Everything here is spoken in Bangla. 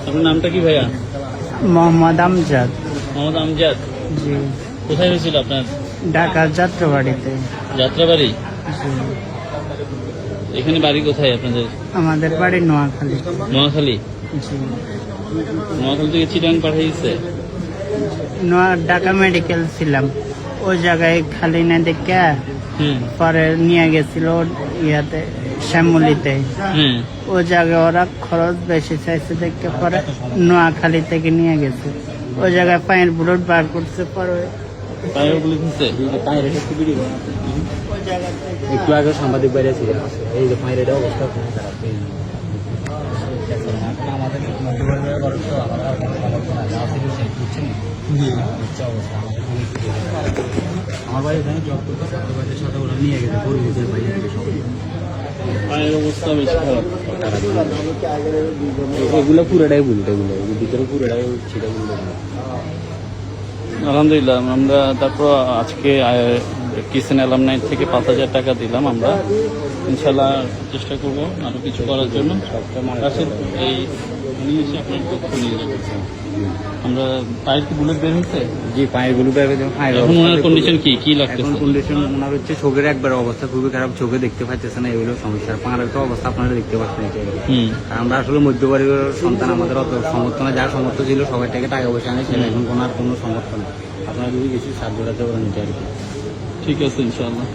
আপনার নামটা কি ভাইয়া? মোহাম্মদ আমজাদ। মোহাম্মদ আমজাদ। জি। কোথায় হয়েছিল আপনার? ঢাকার যাত্রাবাড়িতে। যাত্রাবাড়ি। জি। এখানে বাড়ি কোথায় আপনাদের? আমাদের বাড়ি নোয়াখালী। নোয়াখালী। জি। নোয়াখালী থেকে চিটাং পাঠিয়েছে? ঢাকা মেডিকেল ছিলাম, ওই জায়গায় খালি না দেখে পরে নিয়ে গেছিল ইয়াতে শ্যামলিতে। ওই জায়গায় ওরা খরচ বেশি চাইছে দেখে পরে নোয়াখালী থেকে নিয়ে গেছে। ওই জায়গায় পায়ের বুলেট বার করছে পরে একটু আগে সাংবাদিক বাইরে ছিল, এই যে পায়ের অবস্থা খুব খারাপ। আমাদের আমার বাড়ি এখানে জব করতে, বাড়ির সাথে ওরা নিয়ে গেছে পরিবেশের বাইরে থেকে সবাই। পায়ের অবস্থা বেশি খারাপ। এগুলো পুরোটাই বুলটা, এগুলো ভিতরে পুরোটাই ছিল। আলহামদুলিল্লাহ, আমরা তারপর আজকে কিচেন অ্যালামনাই থেকে 5,000 টাকা দিলাম। আমরা ইনশাল্লাহ চেষ্টা করবো আরো কিছু করার জন্য। এই উনি এসে আপনার তথ্য নিয়ে যাবে। আমরা পায়ের কি বুলেট বের হয়েছে? জি, পায়ের গুলো বের হয়েছে। এখন ওনার কন্ডিশন কি লাগছে? এখন কন্ডিশন ওনার হচ্ছে চোখের একবার অবস্থা খুবই খারাপ, চোখে দেখতে পাচ্ছেছে না, এগুলো সমস্যা। পায়ের তো অবস্থা আপনারা দেখতে পাচ্ছেন। আমরা আসলে মধ্যপরিবারের সন্তান, আমাদের অত সমর্থ না, যার সমর্থ ছিল সবাই থেকে টাকা পয়সা আনেছিল, এখন ওনার কোনো সমর্থ নেই। আপনারা যদি কিছু সাহায্য করতে পারেন, ঠিক আছে ইনশাআল্লাহ।